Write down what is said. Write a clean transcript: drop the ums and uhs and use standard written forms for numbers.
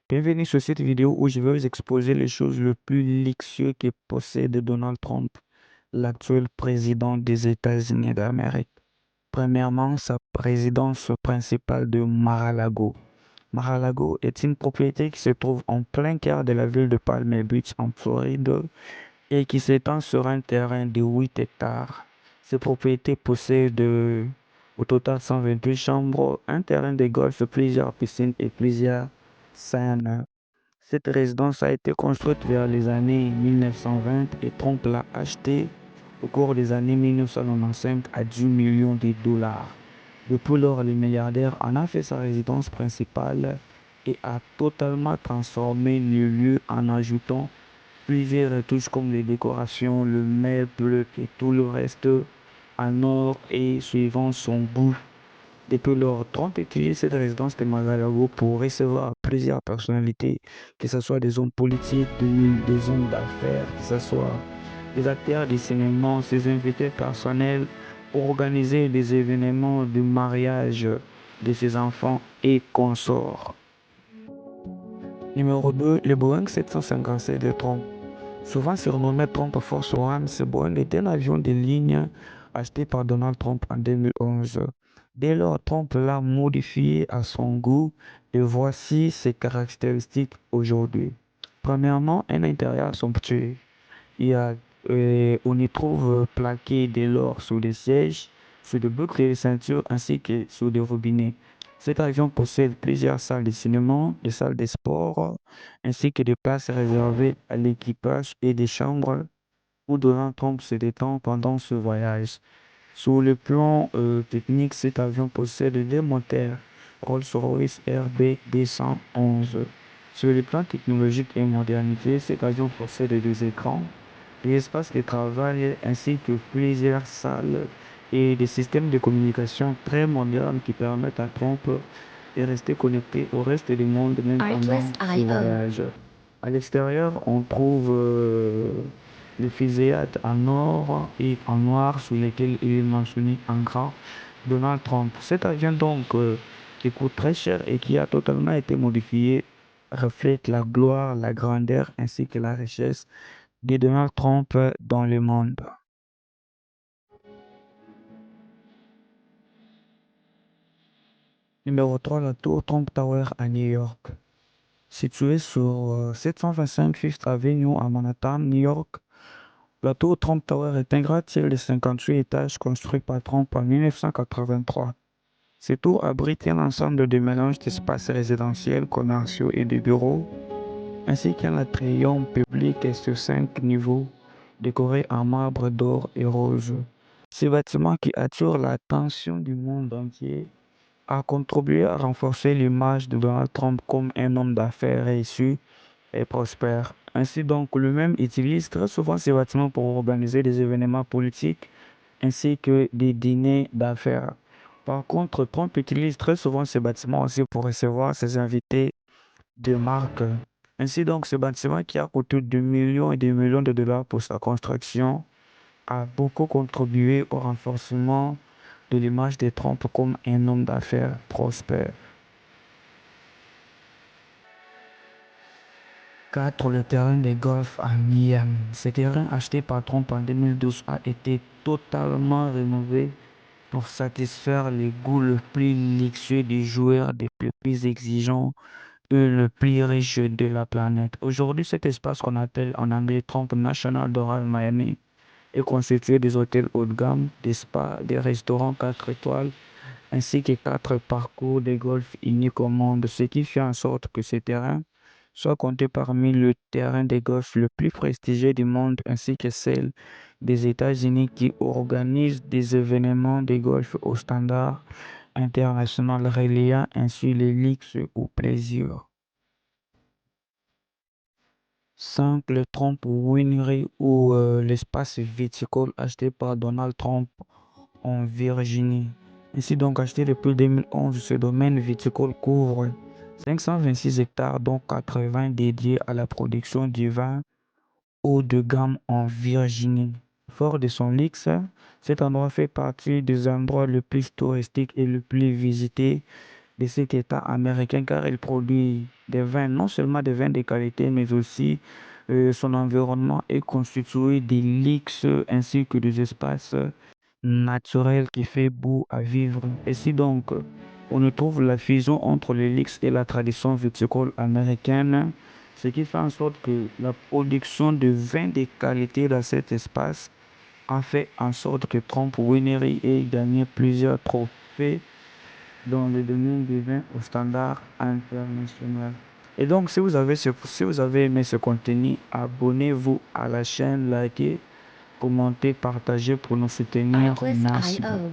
Bienvenue sur cette vidéo où je vais vous exposer les choses les plus luxueuses que possède Donald Trump, l'actuel président des États-Unis d'Amérique. Premièrement, sa résidence principale de Mar-a-Lago. Mar-a-Lago est une propriété qui se trouve en plein cœur de la ville de Palm Beach en Floride et qui s'étend sur un terrain de 8 hectares. Cette propriété possède au total 128 chambres, un terrain de golf, plusieurs piscines et plusieurs scènes. Cette résidence a été construite vers les années 1920 et Trump l'a achetée au cours des années 1995 à 10 millions de dollars. Depuis lors, le milliardaire en a fait sa résidence principale et a totalement transformé le lieu en ajoutant plusieurs retouches comme les décorations, le meuble et tout le reste en or et suivant son goût. Depuis lors, Trump utilise cette résidence de Mar-a-Lago pour recevoir plusieurs personnalités, que ce soit des hommes politiques, des hommes d'affaires, que ce soit des acteurs de cinéma, ses invités personnels, pour organiser des événements de mariage de ses enfants et consorts. Numéro 2, le Boeing 757 de Trump. Souvent surnommé Trump Force One, ce Boeing était l'avion de ligne acheté par Donald Trump en 2011. Dès lors, Trump l'a modifié à son goût et voici ses caractéristiques aujourd'hui. Premièrement, un intérieur somptueux. On y trouve plaqué des l'or sous les sièges, sous des boucles de ceinture ainsi que sous des robinets. Cet avion possède plusieurs salles de cinéma, des salles de sport, ainsi que des places réservées à l'équipage et des chambres où Donald Trump se détend pendant ce voyage. Sur le plan technique, cet avion possède des moteurs Rolls-Royce RB211. Sur le plan technologique et modernité, cet avion possède deux écrans, des espaces de travail ainsi que plusieurs salles et des systèmes de communication très modernes qui permettent à Trump de rester connecté au reste du monde même pendant ce voyage. À l'extérieur, on trouve les fusillades en or et en noir sur lesquels il est mentionné en gras Donald Trump. Cet avion donc qui coûte très cher et qui a totalement été modifié reflète la gloire, la grandeur ainsi que la richesse de Donald Trump dans le monde. Numéro 3, la tour Trump Tower à New York. Située sur 725 Fifth Avenue à Manhattan, New York, la tour Trump Tower est un gratte-ciel de 58 étages construit par Trump en 1983. Cette tour abrite un ensemble de mélange d'espaces résidentiels, commerciaux et de bureaux, ainsi qu'un atrium public sur 5 niveaux, décoré en marbre d'or et rose. Ce bâtiment qui attire l'attention du monde entier a contribué à renforcer l'image de Donald Trump comme un homme d'affaires réussi et prospère. Ainsi donc, lui-même utilise très souvent ces bâtiments pour organiser des événements politiques ainsi que des dîners d'affaires. Par contre, Trump utilise très souvent ces bâtiments aussi pour recevoir ses invités de marque. Ainsi donc, ce bâtiment qui a coûté des millions et des millions de dollars pour sa construction a beaucoup contribué au renforcement de l'image de Trump comme un homme d'affaires prospère. 4. Le terrain de golf à Miami. Ce terrain acheté par Trump en 2012 a été totalement rénové pour satisfaire les goûts les plus luxueux des joueurs les plus exigeants et les plus riches de la planète. Aujourd'hui, cet espace qu'on appelle en anglais Trump National Doral Miami est constitué des hôtels haut de gamme, des spas, des restaurants 4 étoiles, ainsi que 4 parcours de golf uniques au monde, ce qui fait en sorte que ce terrain soit compté parmi le terrain de golf le plus prestigieux du monde, ainsi que celle des États-Unis qui organise des événements de golf au standard international reliant ainsi le luxe au plaisir. 5. Le Trump Winery ou l'espace viticole acheté par Donald Trump en Virginie. Ainsi donc acheté depuis 2011, ce domaine viticole couvre 526 hectares dont 80 dédiés à la production du vin haut de gamme en Virginie. Fort de son luxe, cet endroit fait partie des endroits les plus touristiques et les plus visités de cet État américain car il produit des vins, non seulement des vins de qualité, mais aussi son environnement est constitué de lix ainsi que des espaces naturels qui fait beau à vivre. Et si donc on trouve la fusion entre le lix et la tradition viticole américaine, ce qui fait en sorte que la production de vins de qualité dans cet espace a fait en sorte que Trump Winery ait gagné plusieurs trophées dans le domaine du vin au standard international. Et donc, si vous avez aimé ce contenu, abonnez-vous à la chaîne, likez, commentez, partagez pour nous soutenir. Merci beaucoup.